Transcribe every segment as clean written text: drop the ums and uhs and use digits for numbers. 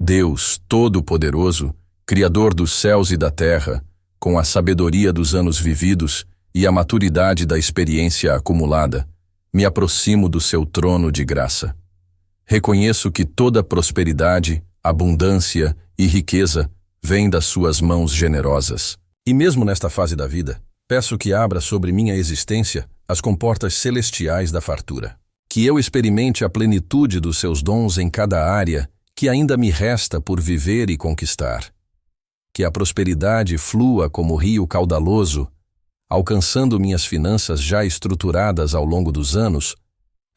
Deus Todo-Poderoso, Criador dos céus e da terra, com a sabedoria dos anos vividos e a maturidade da experiência acumulada, me aproximo do seu trono de graça. Reconheço que toda prosperidade, abundância e riqueza vem das suas mãos generosas. E mesmo nesta fase da vida, peço que abra sobre minha existência as comportas celestiais da fartura. Que eu experimente a plenitude dos seus dons em cada área que ainda me resta por viver e conquistar. Que a prosperidade flua como rio caudaloso, alcançando minhas finanças já estruturadas ao longo dos anos,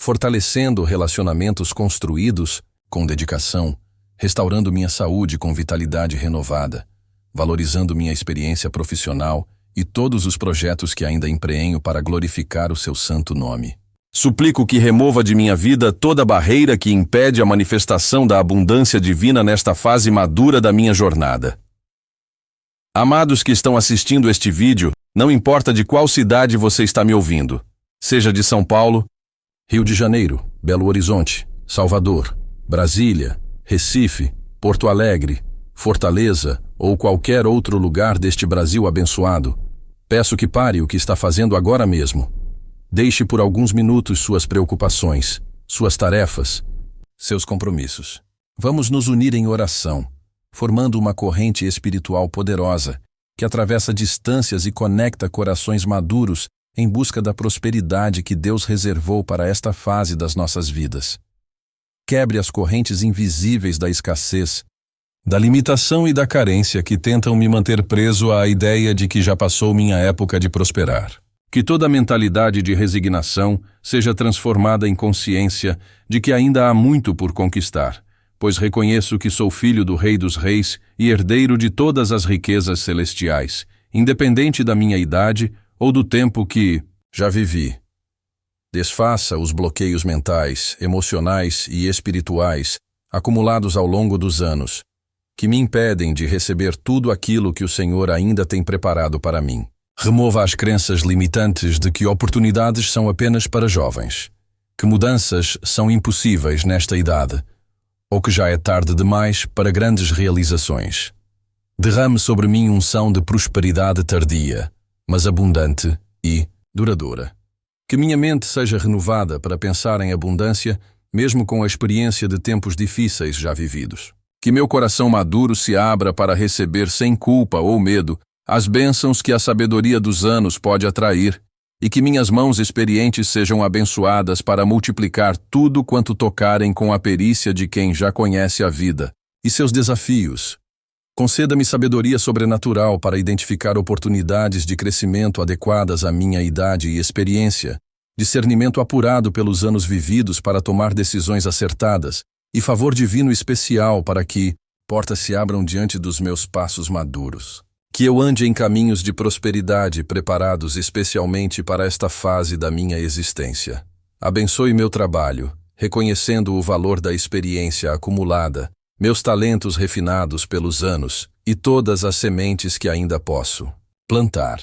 fortalecendo relacionamentos construídos com dedicação, restaurando minha saúde com vitalidade renovada, valorizando minha experiência profissional e todos os projetos que ainda empreendo para glorificar o seu santo nome. Suplico que remova de minha vida toda barreira que impede a manifestação da abundância divina nesta fase madura da minha jornada. Amados que estão assistindo este vídeo, não importa de qual cidade você está me ouvindo, seja de São Paulo, Rio de Janeiro, Belo Horizonte, Salvador, Brasília, Recife, Porto Alegre, Fortaleza ou qualquer outro lugar deste Brasil abençoado, peço que pare o que está fazendo agora mesmo. Deixe por alguns minutos suas preocupações, suas tarefas, seus compromissos. Vamos nos unir em oração, formando uma corrente espiritual poderosa que atravessa distâncias e conecta corações maduros em busca da prosperidade que Deus reservou para esta fase das nossas vidas. Quebre as correntes invisíveis da escassez, da limitação e da carência que tentam me manter preso à ideia de que já passou minha época de prosperar. Que toda mentalidade de resignação seja transformada em consciência de que ainda há muito por conquistar, pois reconheço que sou filho do Rei dos Reis e herdeiro de todas as riquezas celestiais, independente da minha idade ou do tempo que já vivi. Desfaça os bloqueios mentais, emocionais e espirituais acumulados ao longo dos anos, que me impedem de receber tudo aquilo que o Senhor ainda tem preparado para mim. Remova as crenças limitantes de que oportunidades são apenas para jovens, que mudanças são impossíveis nesta idade, ou que já é tarde demais para grandes realizações. Derrame sobre mim unção de prosperidade tardia, mas abundante e duradoura. Que minha mente seja renovada para pensar em abundância, mesmo com a experiência de tempos difíceis já vividos. Que meu coração maduro se abra para receber sem culpa ou medo as bênçãos que a sabedoria dos anos pode atrair, e que minhas mãos experientes sejam abençoadas para multiplicar tudo quanto tocarem com a perícia de quem já conhece a vida e seus desafios. Conceda-me sabedoria sobrenatural para identificar oportunidades de crescimento adequadas à minha idade e experiência, discernimento apurado pelos anos vividos para tomar decisões acertadas e favor divino especial para que portas se abram diante dos meus passos maduros. Que eu ande em caminhos de prosperidade preparados especialmente para esta fase da minha existência. Abençoe meu trabalho, reconhecendo o valor da experiência acumulada, meus talentos refinados pelos anos e todas as sementes que ainda posso plantar.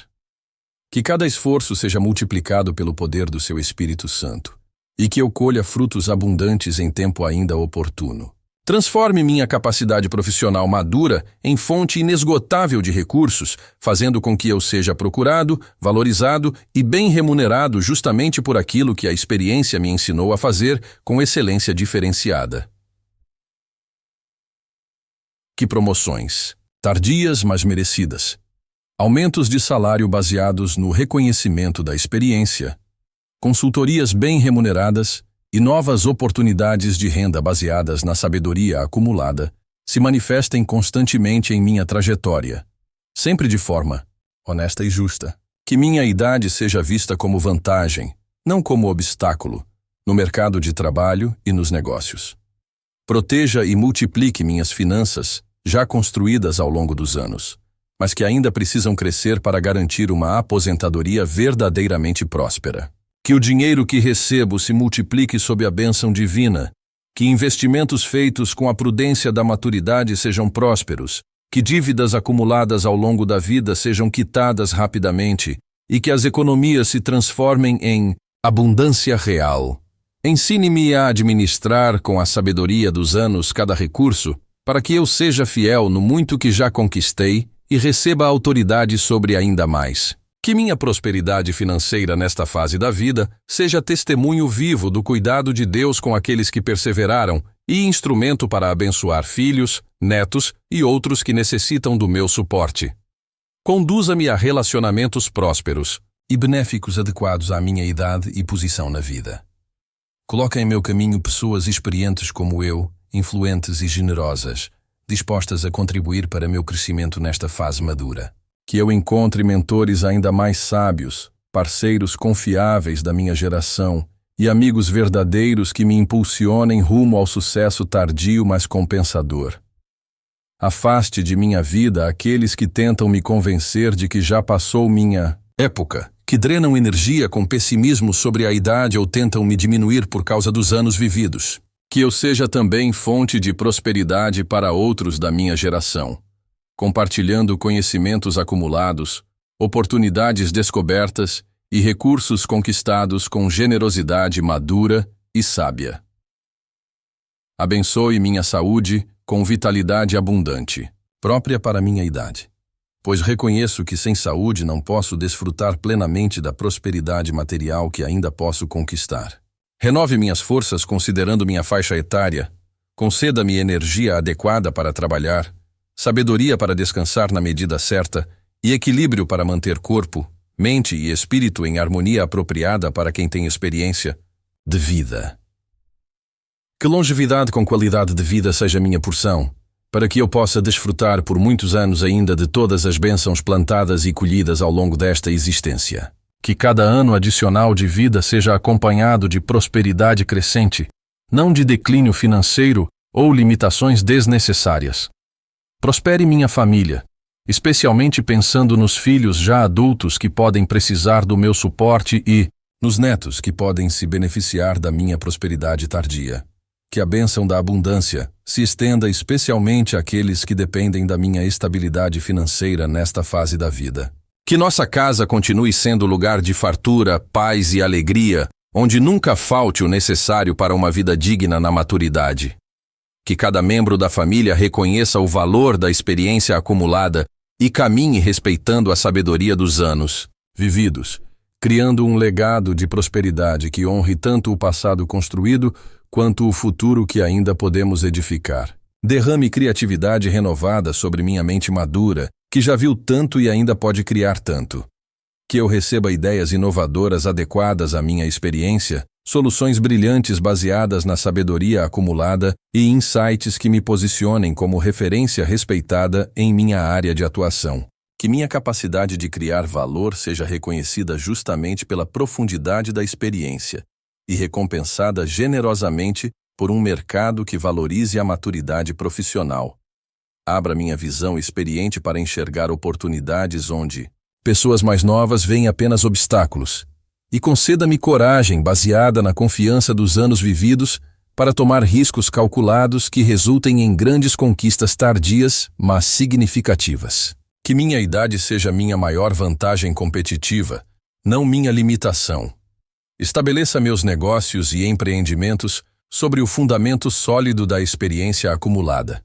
Que cada esforço seja multiplicado pelo poder do seu Espírito Santo e que eu colha frutos abundantes em tempo ainda oportuno. Transforme minha capacidade profissional madura em fonte inesgotável de recursos, fazendo com que eu seja procurado, valorizado e bem remunerado justamente por aquilo que a experiência me ensinou a fazer com excelência diferenciada. Que promoções, tardias mas merecidas, aumentos de salário baseados no reconhecimento da experiência, consultorias bem remuneradas e novas oportunidades de renda baseadas na sabedoria acumulada se manifestem constantemente em minha trajetória, sempre de forma honesta e justa. Que minha idade seja vista como vantagem, não como obstáculo, no mercado de trabalho e nos negócios. Proteja e multiplique minhas finanças, já construídas ao longo dos anos, mas que ainda precisam crescer para garantir uma aposentadoria verdadeiramente próspera. Que o dinheiro que recebo se multiplique sob a bênção divina, que investimentos feitos com a prudência da maturidade sejam prósperos, que dívidas acumuladas ao longo da vida sejam quitadas rapidamente e que as economias se transformem em abundância real. Ensine-me a administrar com a sabedoria dos anos cada recurso, para que eu seja fiel no muito que já conquistei e receba autoridade sobre ainda mais. Que minha prosperidade financeira nesta fase da vida seja testemunho vivo do cuidado de Deus com aqueles que perseveraram e instrumento para abençoar filhos, netos e outros que necessitam do meu suporte. Conduza-me a relacionamentos prósperos e benéficos adequados à minha idade e posição na vida. Coloque em meu caminho pessoas experientes como eu, influentes e generosas, dispostas a contribuir para meu crescimento nesta fase madura. Que eu encontre mentores ainda mais sábios, parceiros confiáveis da minha geração e amigos verdadeiros que me impulsionem rumo ao sucesso tardio mas compensador. Afaste de minha vida aqueles que tentam me convencer de que já passou minha época, que drenam energia com pessimismo sobre a idade ou tentam me diminuir por causa dos anos vividos. Que eu seja também fonte de prosperidade para outros da minha geração, compartilhando conhecimentos acumulados, oportunidades descobertas e recursos conquistados com generosidade madura e sábia. Abençoe minha saúde com vitalidade abundante, própria para minha idade, pois reconheço que sem saúde não posso desfrutar plenamente da prosperidade material que ainda posso conquistar. Renove minhas forças considerando minha faixa etária, conceda-me energia adequada para trabalhar, sabedoria para descansar na medida certa e equilíbrio para manter corpo, mente e espírito em harmonia apropriada para quem tem experiência de vida. Que longevidade com qualidade de vida seja minha porção, para que eu possa desfrutar por muitos anos ainda de todas as bênçãos plantadas e colhidas ao longo desta existência. Que cada ano adicional de vida seja acompanhado de prosperidade crescente, não de declínio financeiro ou limitações desnecessárias. Prospere minha família, especialmente pensando nos filhos já adultos que podem precisar do meu suporte e nos netos que podem se beneficiar da minha prosperidade tardia. Que a bênção da abundância se estenda especialmente àqueles que dependem da minha estabilidade financeira nesta fase da vida. Que nossa casa continue sendo lugar de fartura, paz e alegria, onde nunca falte o necessário para uma vida digna na maturidade. Que cada membro da família reconheça o valor da experiência acumulada e caminhe respeitando a sabedoria dos anos vividos, criando um legado de prosperidade que honre tanto o passado construído quanto o futuro que ainda podemos edificar. Derrame criatividade renovada sobre minha mente madura, que já viu tanto e ainda pode criar tanto. Que eu receba ideias inovadoras adequadas à minha experiência, soluções brilhantes baseadas na sabedoria acumulada e insights que me posicionem como referência respeitada em minha área de atuação. Que minha capacidade de criar valor seja reconhecida justamente pela profundidade da experiência e recompensada generosamente por um mercado que valorize a maturidade profissional. Abra minha visão experiente para enxergar oportunidades onde pessoas mais novas veem apenas obstáculos, e conceda-me coragem baseada na confiança dos anos vividos para tomar riscos calculados que resultem em grandes conquistas tardias, mas significativas. Que minha idade seja minha maior vantagem competitiva, não minha limitação. Estabeleça meus negócios e empreendimentos sobre o fundamento sólido da experiência acumulada.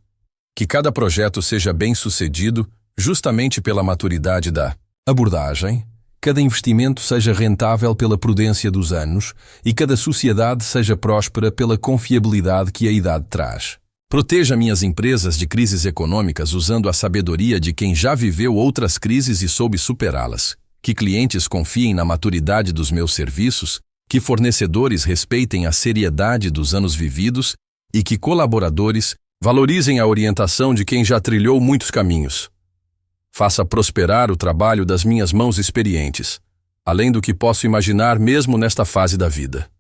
Que cada projeto seja bem-sucedido justamente pela maturidade da abordagem, cada investimento seja rentável pela prudência dos anos e cada sociedade seja próspera pela confiabilidade que a idade traz. Proteja minhas empresas de crises econômicas usando a sabedoria de quem já viveu outras crises e soube superá-las. Que clientes confiem na maturidade dos meus serviços, que fornecedores respeitem a seriedade dos anos vividos e que colaboradores valorizem a orientação de quem já trilhou muitos caminhos. Faça prosperar o trabalho das minhas mãos experientes, além do que posso imaginar mesmo nesta fase da vida.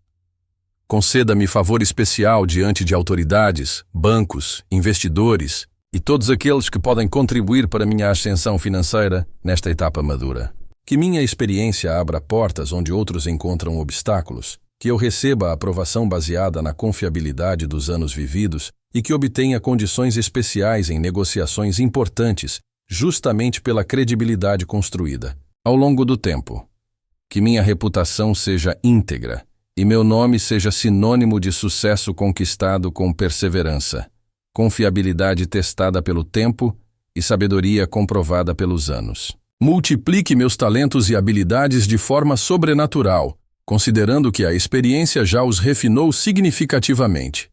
Conceda-me favor especial diante de autoridades, bancos, investidores e todos aqueles que podem contribuir para minha ascensão financeira nesta etapa madura. Que minha experiência abra portas onde outros encontram obstáculos, que eu receba a aprovação baseada na confiabilidade dos anos vividos e que obtenha condições especiais em negociações importantes, justamente pela credibilidade construída ao longo do tempo. Que minha reputação seja íntegra e meu nome seja sinônimo de sucesso conquistado com perseverança. confiabilidade testada pelo tempo e sabedoria comprovada pelos anos. Multiplique meus talentos e habilidades de forma sobrenatural, considerando que a experiência já os refinou significativamente.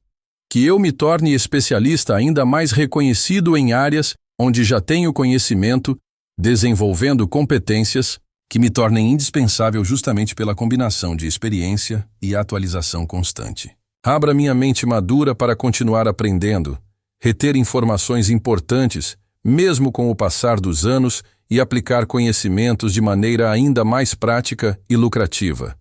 Que eu me torne especialista ainda mais reconhecido em áreas onde já tenho conhecimento, desenvolvendo competências que me tornem indispensável justamente pela combinação de experiência e atualização constante. Abra minha mente madura para continuar aprendendo, reter informações importantes, mesmo com o passar dos anos, e aplicar conhecimentos de maneira ainda mais prática e lucrativa.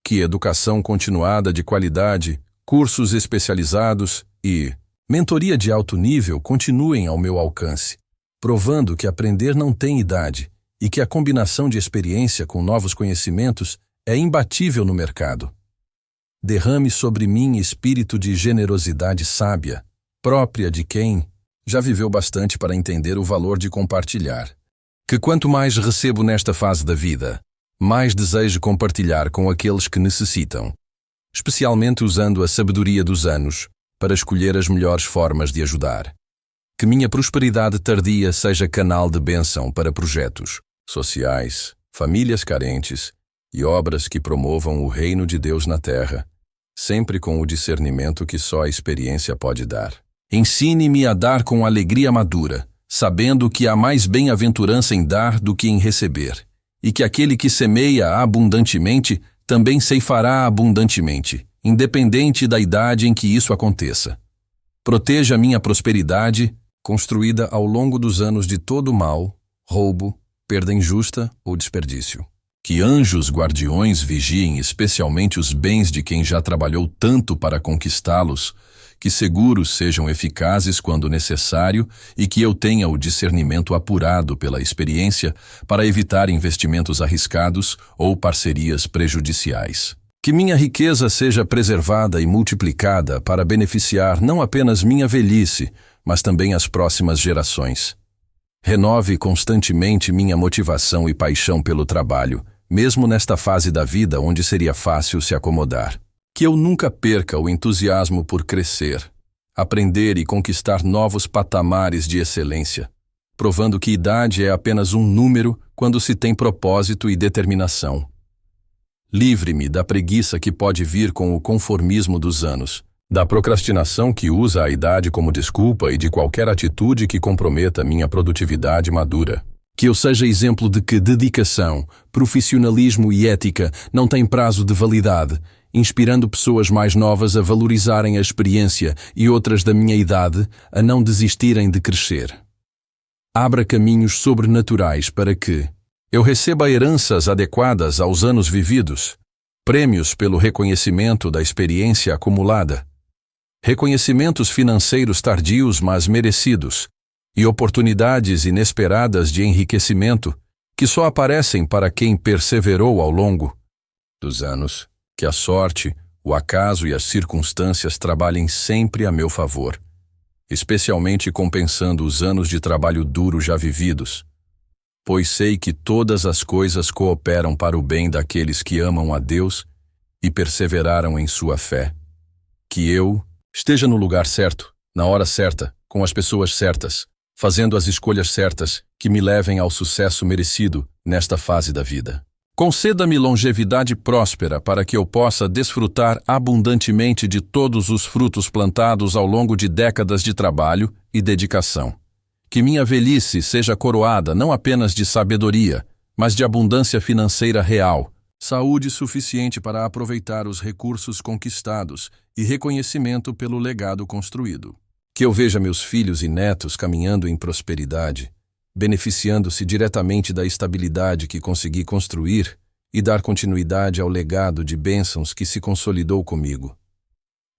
Que educação continuada de qualidade, cursos especializados e mentoria de alto nível continuem ao meu alcance, provando que aprender não tem idade e que a combinação de experiência com novos conhecimentos é imbatível no mercado. Derrame sobre mim espírito de generosidade sábia, própria de quem já viveu bastante para entender o valor de compartilhar. Que quanto mais recebo nesta fase da vida, mais desejo compartilhar com aqueles que necessitam, especialmente usando a sabedoria dos anos para escolher as melhores formas de ajudar. Que minha prosperidade tardia seja canal de bênção para projetos sociais, famílias carentes e obras que promovam o reino de Deus na terra, sempre com o discernimento que só a experiência pode dar. Ensine-me a dar com alegria madura, sabendo que há mais bem-aventurança em dar do que em receber, e que aquele que semeia abundantemente também ceifará abundantemente, independente da idade em que isso aconteça. Proteja minha prosperidade, construída ao longo dos anos de todo mal, roubo, perda injusta ou desperdício. Que anjos guardiões vigiem especialmente os bens de quem já trabalhou tanto para conquistá-los, que seguros sejam eficazes quando necessário e que eu tenha o discernimento apurado pela experiência para evitar investimentos arriscados ou parcerias prejudiciais. Que minha riqueza seja preservada e multiplicada para beneficiar não apenas minha velhice, mas também as próximas gerações. Renove constantemente minha motivação e paixão pelo trabalho, mesmo nesta fase da vida onde seria fácil se acomodar. Que eu nunca perca o entusiasmo por crescer, aprender e conquistar novos patamares de excelência, provando que idade é apenas um número quando se tem propósito e determinação. Livre-me da preguiça que pode vir com o conformismo dos anos, da procrastinação que usa a idade como desculpa e de qualquer atitude que comprometa minha produtividade madura. Que eu seja exemplo de que dedicação, profissionalismo e ética não têm prazo de validade, inspirando pessoas mais novas a valorizarem a experiência e outras da minha idade a não desistirem de crescer. Abra caminhos sobrenaturais para que eu receba heranças adequadas aos anos vividos, prêmios pelo reconhecimento da experiência acumulada, reconhecimentos financeiros tardios mas merecidos, e oportunidades inesperadas de enriquecimento que só aparecem para quem perseverou ao longo dos anos. Que a sorte, o acaso e as circunstâncias trabalhem sempre a meu favor, especialmente compensando os anos de trabalho duro já vividos, pois sei que todas as coisas cooperam para o bem daqueles que amam a Deus e perseveraram em sua fé. Que eu esteja no lugar certo, na hora certa, com as pessoas certas, fazendo as escolhas certas que me levem ao sucesso merecido nesta fase da vida. Conceda-me longevidade próspera para que eu possa desfrutar abundantemente de todos os frutos plantados ao longo de décadas de trabalho e dedicação. Que minha velhice seja coroada não apenas de sabedoria, mas de abundância financeira real, saúde suficiente para aproveitar os recursos conquistados e reconhecimento pelo legado construído. Que eu veja meus filhos e netos caminhando em prosperidade, beneficiando-se diretamente da estabilidade que consegui construir e dar continuidade ao legado de bênçãos que se consolidou comigo.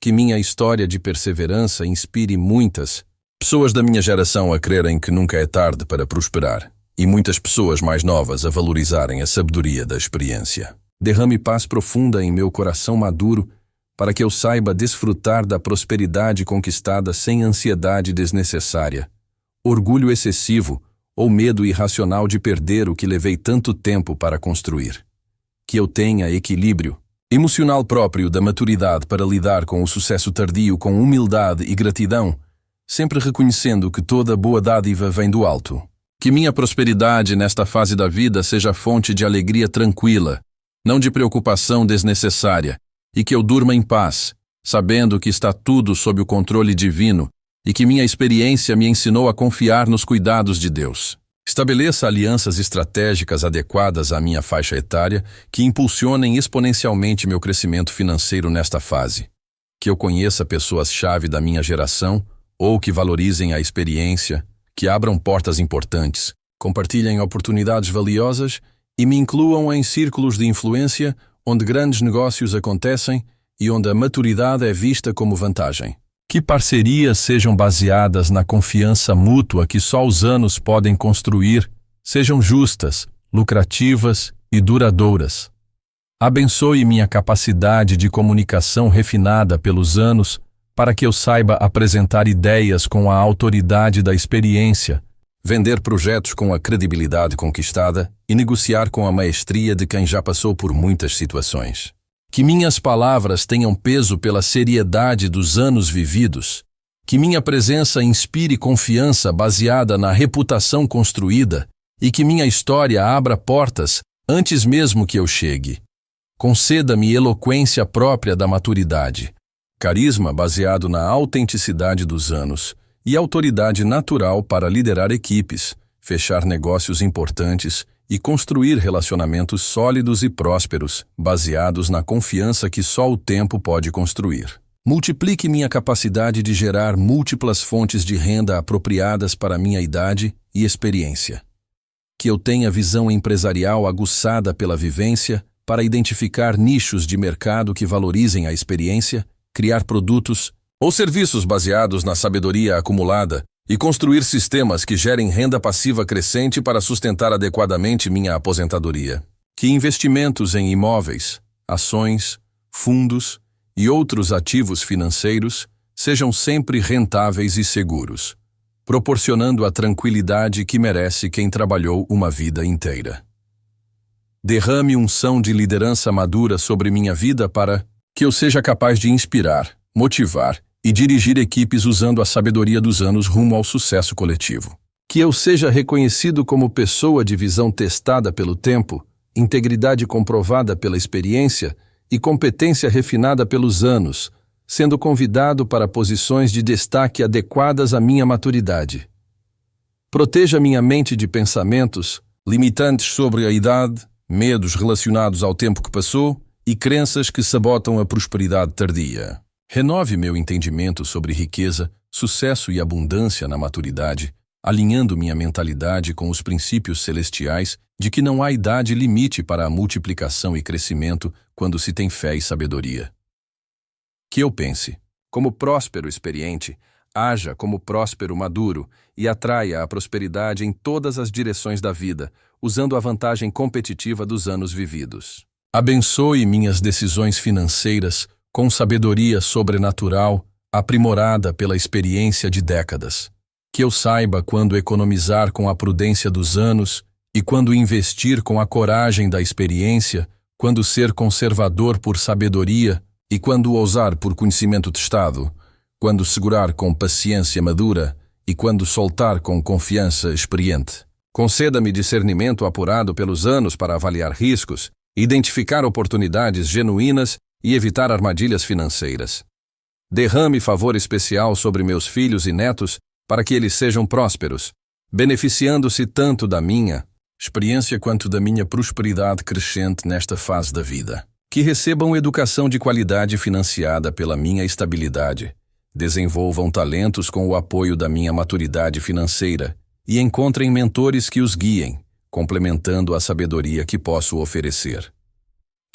Que minha história de perseverança inspire muitas pessoas da minha geração a crerem que nunca é tarde para prosperar, e muitas pessoas mais novas a valorizarem a sabedoria da experiência. Derrame paz profunda em meu coração maduro para que eu saiba desfrutar da prosperidade conquistada sem ansiedade desnecessária, orgulho excessivo ou medo irracional de perder o que levei tanto tempo para construir. Que eu tenha equilíbrio emocional próprio da maturidade para lidar com o sucesso tardio com humildade e gratidão, sempre reconhecendo que toda boa dádiva vem do alto. Que minha prosperidade nesta fase da vida seja fonte de alegria tranquila, não de preocupação desnecessária, e que eu durma em paz, sabendo que está tudo sob o controle divino e que minha experiência me ensinou a confiar nos cuidados de Deus. Estabeleça alianças estratégicas adequadas à minha faixa etária que impulsionem exponencialmente meu crescimento financeiro nesta fase. Que eu conheça pessoas-chave da minha geração ou que valorizem a experiência, que abram portas importantes, compartilhem oportunidades valiosas e me incluam em círculos de influência onde grandes negócios acontecem e onde a maturidade é vista como vantagem. Que parcerias sejam baseadas na confiança mútua que só os anos podem construir, sejam justas, lucrativas e duradouras. Abençoe minha capacidade de comunicação refinada pelos anos para que eu saiba apresentar ideias com a autoridade da experiência, vender projetos com a credibilidade conquistada e negociar com a maestria de quem já passou por muitas situações. Que minhas palavras tenham peso pela seriedade dos anos vividos. Que minha presença inspire confiança baseada na reputação construída e que minha história abra portas antes mesmo que eu chegue. Conceda-me eloquência própria da maturidade, carisma baseado na autenticidade dos anos e autoridade natural para liderar equipes, fechar negócios importantes e construir relacionamentos sólidos e prósperos, baseados na confiança que só o tempo pode construir. Multiplique minha capacidade de gerar múltiplas fontes de renda apropriadas para minha idade e experiência. Que eu tenha visão empresarial aguçada pela vivência para identificar nichos de mercado que valorizem a experiência, criar produtos ou serviços baseados na sabedoria acumulada e construir sistemas que gerem renda passiva crescente para sustentar adequadamente minha aposentadoria. Que investimentos em imóveis, ações, fundos e outros ativos financeiros sejam sempre rentáveis e seguros, proporcionando a tranquilidade que merece quem trabalhou uma vida inteira. Derrame unção de liderança madura sobre minha vida para que eu seja capaz de inspirar, motivar e dirigir equipes usando a sabedoria dos anos rumo ao sucesso coletivo. Que eu seja reconhecido como pessoa de visão testada pelo tempo, integridade comprovada pela experiência e competência refinada pelos anos, sendo convidado para posições de destaque adequadas à minha maturidade. Proteja minha mente de pensamentos limitantes sobre a idade, medos relacionados ao tempo que passou e crenças que sabotam a prosperidade tardia. Renove meu entendimento sobre riqueza, sucesso e abundância na maturidade, alinhando minha mentalidade com os princípios celestiais de que não há idade limite para a multiplicação e crescimento quando se tem fé e sabedoria. Que eu pense, como próspero experiente, haja como próspero maduro e atraia a prosperidade em todas as direções da vida, usando a vantagem competitiva dos anos vividos. Abençoe minhas decisões financeiras com sabedoria sobrenatural, aprimorada pela experiência de décadas. Que eu saiba quando economizar com a prudência dos anos e quando investir com a coragem da experiência, quando ser conservador por sabedoria e quando ousar por conhecimento testado, quando segurar com paciência madura e quando soltar com confiança experiente. Conceda-me discernimento apurado pelos anos para avaliar riscos, identificar oportunidades genuínas e evitar armadilhas financeiras. Derrame favor especial sobre meus filhos e netos para que eles sejam prósperos, beneficiando-se tanto da minha experiência quanto da minha prosperidade crescente nesta fase da vida. Que recebam educação de qualidade financiada pela minha estabilidade, desenvolvam talentos com o apoio da minha maturidade financeira e encontrem mentores que os guiem, complementando a sabedoria que posso oferecer.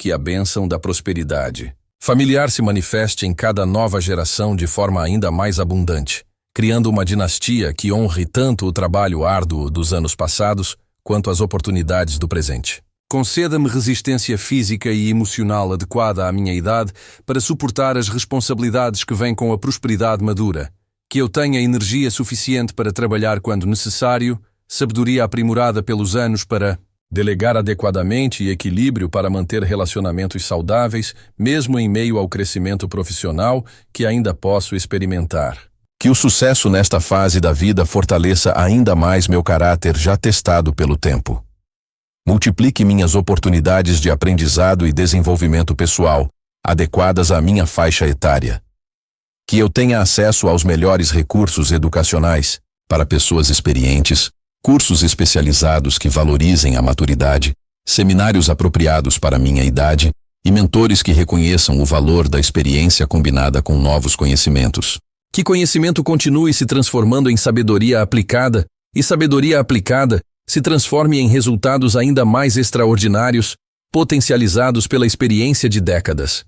Que a bênção da prosperidade familiar se manifeste em cada nova geração de forma ainda mais abundante, criando uma dinastia que honre tanto o trabalho árduo dos anos passados quanto as oportunidades do presente. Conceda-me resistência física e emocional adequada à minha idade para suportar as responsabilidades que vêm com a prosperidade madura, que eu tenha energia suficiente para trabalhar quando necessário, sabedoria aprimorada pelos anos para delegar adequadamente e equilíbrio para manter relacionamentos saudáveis, mesmo em meio ao crescimento profissional que ainda posso experimentar. Que o sucesso nesta fase da vida fortaleça ainda mais meu caráter já testado pelo tempo. Multiplique minhas oportunidades de aprendizado e desenvolvimento pessoal, adequadas à minha faixa etária. Que eu tenha acesso aos melhores recursos educacionais para pessoas experientes, cursos especializados que valorizem a maturidade, seminários apropriados para minha idade e mentores que reconheçam o valor da experiência combinada com novos conhecimentos. Que conhecimento continue se transformando em sabedoria aplicada e sabedoria aplicada se transforme em resultados ainda mais extraordinários, potencializados pela experiência de décadas.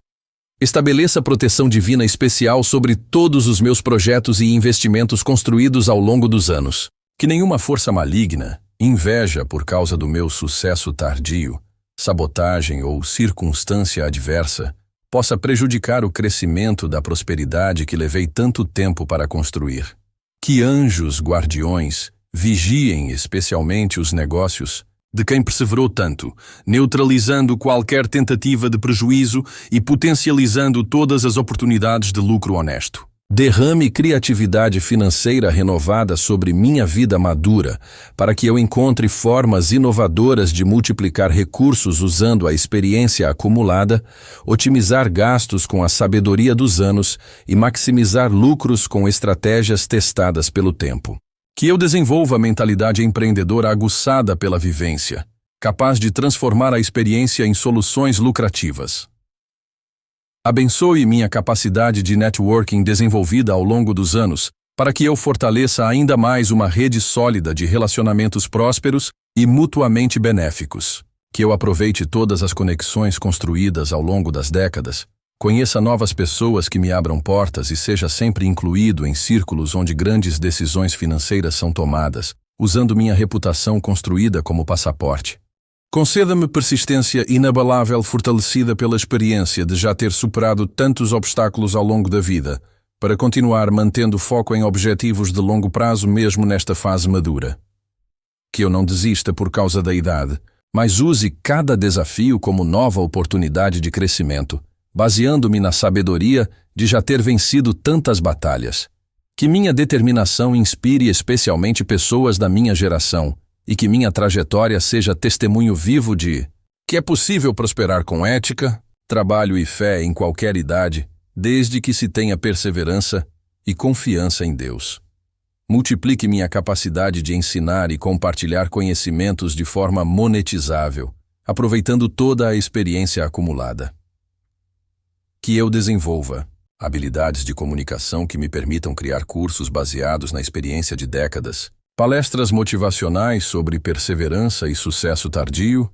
Estabeleça proteção divina especial sobre todos os meus projetos e investimentos construídos ao longo dos anos. Que nenhuma força maligna, inveja por causa do meu sucesso tardio, sabotagem ou circunstância adversa, possa prejudicar o crescimento da prosperidade que levei tanto tempo para construir. Que anjos guardiões vigiem especialmente os negócios de quem perseverou tanto, neutralizando qualquer tentativa de prejuízo e potencializando todas as oportunidades de lucro honesto. Derrame criatividade financeira renovada sobre minha vida madura, para que eu encontre formas inovadoras de multiplicar recursos usando a experiência acumulada, otimizar gastos com a sabedoria dos anos e maximizar lucros com estratégias testadas pelo tempo. Que eu desenvolva a mentalidade empreendedora aguçada pela vivência, capaz de transformar a experiência em soluções lucrativas. Abençoe minha capacidade de networking desenvolvida ao longo dos anos, para que eu fortaleça ainda mais uma rede sólida de relacionamentos prósperos e mutuamente benéficos. Que eu aproveite todas as conexões construídas ao longo das décadas, conheça novas pessoas que me abram portas e seja sempre incluído em círculos onde grandes decisões financeiras são tomadas, usando minha reputação construída como passaporte. Conceda-me persistência inabalável fortalecida pela experiência de já ter superado tantos obstáculos ao longo da vida, para continuar mantendo foco em objetivos de longo prazo mesmo nesta fase madura. Que eu não desista por causa da idade, mas use cada desafio como nova oportunidade de crescimento, baseando-me na sabedoria de já ter vencido tantas batalhas. Que minha determinação inspire especialmente pessoas da minha geração, e que minha trajetória seja testemunho vivo de que é possível prosperar com ética, trabalho e fé em qualquer idade, desde que se tenha perseverança e confiança em Deus. Multiplique minha capacidade de ensinar e compartilhar conhecimentos de forma monetizável, aproveitando toda a experiência acumulada. Que eu desenvolva habilidades de comunicação que me permitam criar cursos baseados na experiência de décadas, palestras motivacionais sobre perseverança e sucesso tardio,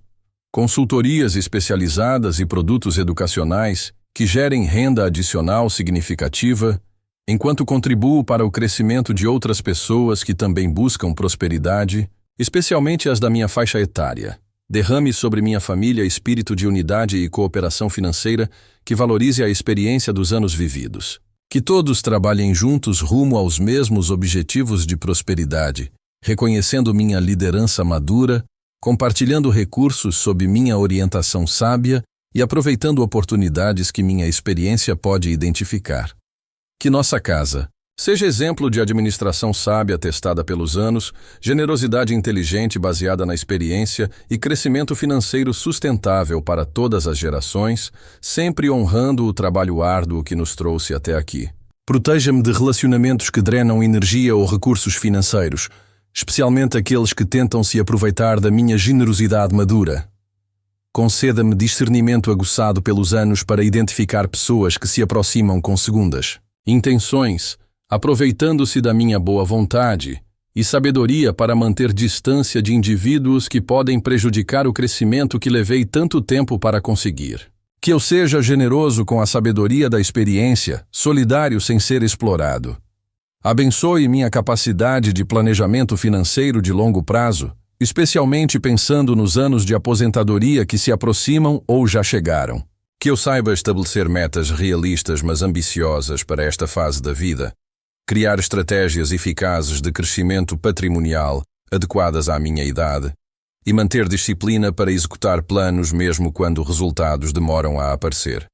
consultorias especializadas e produtos educacionais que gerem renda adicional significativa, enquanto contribuo para o crescimento de outras pessoas que também buscam prosperidade, especialmente as da minha faixa etária. Derrame sobre minha família espírito de unidade e cooperação financeira que valorize a experiência dos anos vividos. Que todos trabalhem juntos rumo aos mesmos objetivos de prosperidade, reconhecendo minha liderança madura, compartilhando recursos sob minha orientação sábia e aproveitando oportunidades que minha experiência pode identificar. Que nossa casa seja exemplo de administração sábia testada pelos anos, generosidade inteligente baseada na experiência e crescimento financeiro sustentável para todas as gerações, sempre honrando o trabalho árduo que nos trouxe até aqui. Proteja-me de relacionamentos que drenam energia ou recursos financeiros, especialmente aqueles que tentam se aproveitar da minha generosidade madura. Conceda-me discernimento aguçado pelos anos para identificar pessoas que se aproximam com segundas intenções, aproveitando-se da minha boa vontade, e sabedoria para manter distância de indivíduos que podem prejudicar o crescimento que levei tanto tempo para conseguir. Que eu seja generoso com a sabedoria da experiência, solidário sem ser explorado. Abençoe minha capacidade de planejamento financeiro de longo prazo, especialmente pensando nos anos de aposentadoria que se aproximam ou já chegaram. Que eu saiba estabelecer metas realistas mas ambiciosas para esta fase da vida, criar estratégias eficazes de crescimento patrimonial adequadas à minha idade e manter disciplina para executar planos mesmo quando resultados demoram a aparecer.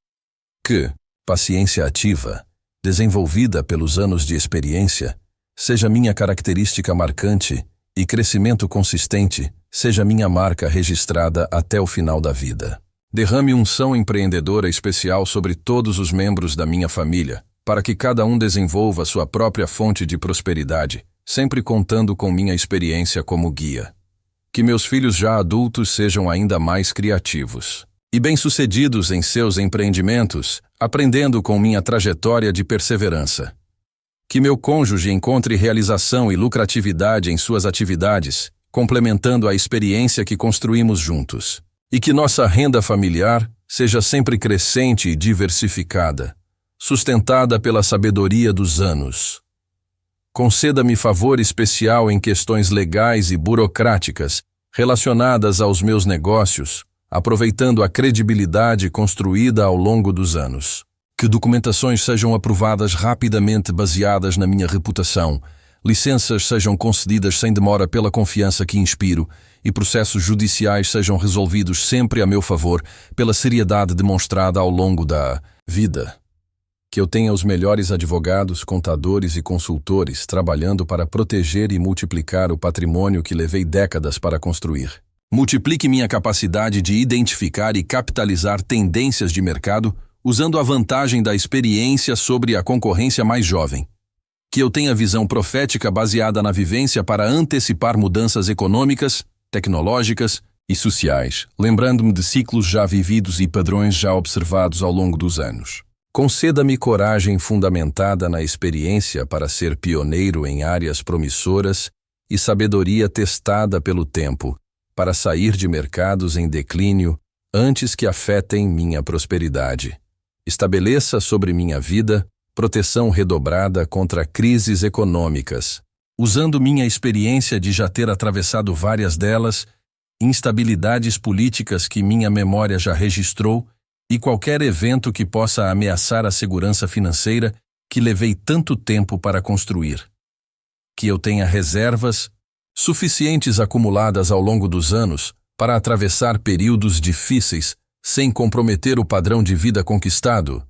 Que paciência ativa, desenvolvida pelos anos de experiência, seja minha característica marcante e crescimento consistente seja minha marca registrada até o final da vida. Derrame unção empreendedora especial sobre todos os membros da minha família, para que cada um desenvolva sua própria fonte de prosperidade, sempre contando com minha experiência como guia. Que meus filhos já adultos sejam ainda mais criativos e bem-sucedidos em seus empreendimentos, aprendendo com minha trajetória de perseverança. Que meu cônjuge encontre realização e lucratividade em suas atividades, complementando a experiência que construímos juntos. E que nossa renda familiar seja sempre crescente e diversificada, sustentada pela sabedoria dos anos. Conceda-me favor especial em questões legais e burocráticas relacionadas aos meus negócios, aproveitando a credibilidade construída ao longo dos anos. Que documentações sejam aprovadas rapidamente baseadas na minha reputação, licenças sejam concedidas sem demora pela confiança que inspiro e processos judiciais sejam resolvidos sempre a meu favor pela seriedade demonstrada ao longo da vida. Que eu tenha os melhores advogados, contadores e consultores trabalhando para proteger e multiplicar o patrimônio que levei décadas para construir. Multiplique minha capacidade de identificar e capitalizar tendências de mercado usando a vantagem da experiência sobre a concorrência mais jovem. Que eu tenha visão profética baseada na vivência para antecipar mudanças econômicas, tecnológicas e sociais, lembrando-me de ciclos já vividos e padrões já observados ao longo dos anos. Conceda-me coragem fundamentada na experiência para ser pioneiro em áreas promissoras e sabedoria testada pelo tempo, para sair de mercados em declínio antes que afetem minha prosperidade. Estabeleça sobre minha vida proteção redobrada contra crises econômicas, usando minha experiência de já ter atravessado várias delas, instabilidades políticas que minha memória já registrou e qualquer evento que possa ameaçar a segurança financeira que levei tanto tempo para construir. Que eu tenha reservas suficientes acumuladas ao longo dos anos para atravessar períodos difíceis sem comprometer o padrão de vida conquistado,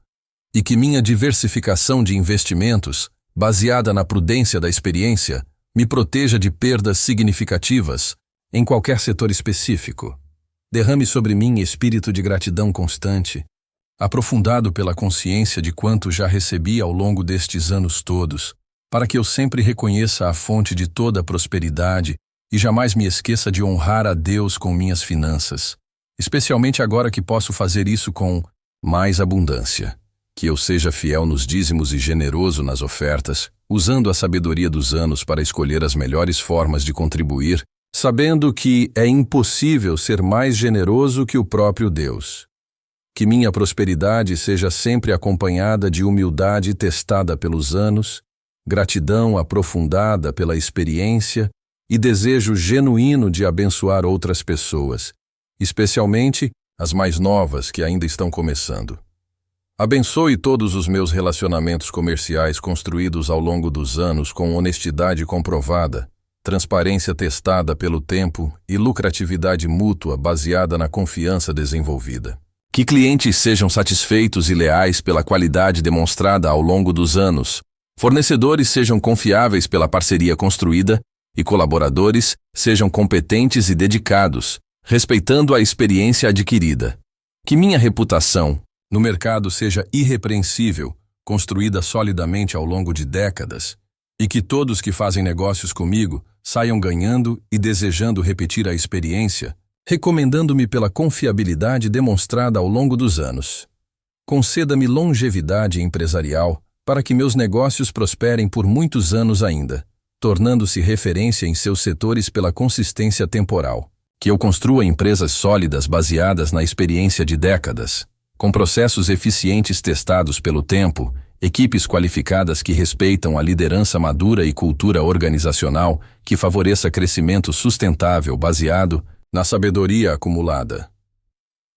e que minha diversificação de investimentos, baseada na prudência da experiência, me proteja de perdas significativas em qualquer setor específico. Derrame sobre mim espírito de gratidão constante, aprofundado pela consciência de quanto já recebi ao longo destes anos todos, para que eu sempre reconheça a fonte de toda a prosperidade e jamais me esqueça de honrar a Deus com minhas finanças, especialmente agora que posso fazer isso com mais abundância. Que eu seja fiel nos dízimos e generoso nas ofertas, usando a sabedoria dos anos para escolher as melhores formas de contribuir, sabendo que é impossível ser mais generoso que o próprio Deus. Que minha prosperidade seja sempre acompanhada de humildade testada pelos anos, gratidão aprofundada pela experiência e desejo genuíno de abençoar outras pessoas, especialmente as mais novas que ainda estão começando. Abençoe todos os meus relacionamentos comerciais construídos ao longo dos anos com honestidade comprovada, transparência testada pelo tempo e lucratividade mútua baseada na confiança desenvolvida. Que clientes sejam satisfeitos e leais pela qualidade demonstrada ao longo dos anos, fornecedores sejam confiáveis pela parceria construída e colaboradores sejam competentes e dedicados, respeitando a experiência adquirida. Que minha reputação no mercado seja irrepreensível, construída solidamente ao longo de décadas, e que todos que fazem negócios comigo saiam ganhando e desejando repetir a experiência, recomendando-me pela confiabilidade demonstrada ao longo dos anos. Conceda-me longevidade empresarial para que meus negócios prosperem por muitos anos ainda, tornando-se referência em seus setores pela consistência temporal. Que eu construa empresas sólidas baseadas na experiência de décadas, com processos eficientes testados pelo tempo, equipes qualificadas que respeitam a liderança madura e cultura organizacional que favoreça crescimento sustentável baseado na sabedoria acumulada.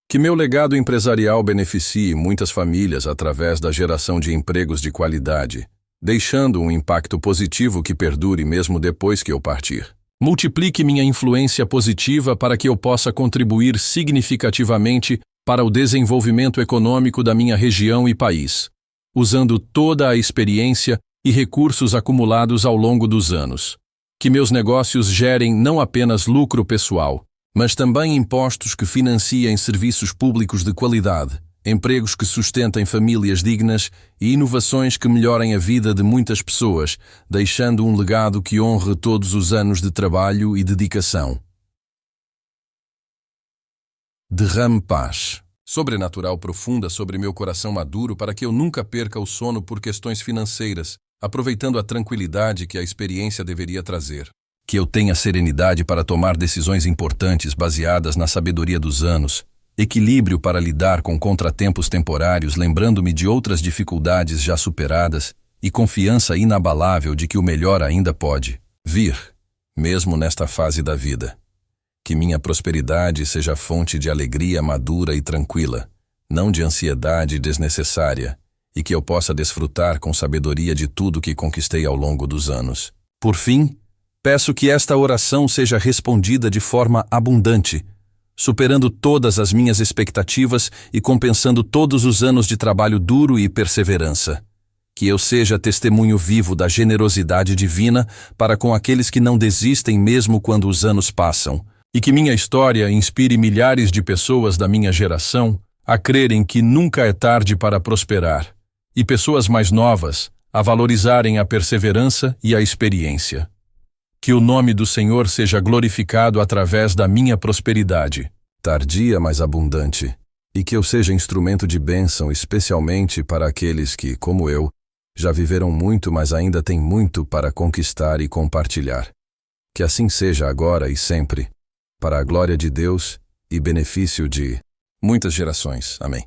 Que meu legado empresarial beneficie muitas famílias através da geração de empregos de qualidade, deixando um impacto positivo que perdure mesmo depois que eu partir. Multiplique minha influência positiva para que eu possa contribuir significativamente para o desenvolvimento econômico da minha região e país, usando toda a experiência e recursos acumulados ao longo dos anos. Que meus negócios gerem não apenas lucro pessoal, mas também impostos que financiem serviços públicos de qualidade, empregos que sustentem famílias dignas e inovações que melhorem a vida de muitas pessoas, deixando um legado que honre todos os anos de trabalho e dedicação. Derrame paz sobrenatural profunda sobre meu coração maduro para que eu nunca perca o sono por questões financeiras, aproveitando a tranquilidade que a experiência deveria trazer. Que eu tenha serenidade para tomar decisões importantes baseadas na sabedoria dos anos, equilíbrio para lidar com contratempos temporários, lembrando-me de outras dificuldades já superadas e confiança inabalável de que o melhor ainda pode vir, mesmo nesta fase da vida. Que minha prosperidade seja fonte de alegria madura e tranquila, não de ansiedade desnecessária, e que eu possa desfrutar com sabedoria de tudo que conquistei ao longo dos anos. Por fim, peço que esta oração seja respondida de forma abundante, superando todas as minhas expectativas e compensando todos os anos de trabalho duro e perseverança. Que eu seja testemunho vivo da generosidade divina para com aqueles que não desistem mesmo quando os anos passam, e que minha história inspire milhares de pessoas da minha geração a crerem que nunca é tarde para prosperar, e pessoas mais novas a valorizarem a perseverança e a experiência. Que o nome do Senhor seja glorificado através da minha prosperidade, tardia mas abundante, e que eu seja instrumento de bênção especialmente para aqueles que, como eu, já viveram muito, mas ainda têm muito para conquistar e compartilhar. Que assim seja agora e sempre, para a glória de Deus e benefício de muitas gerações. Amém.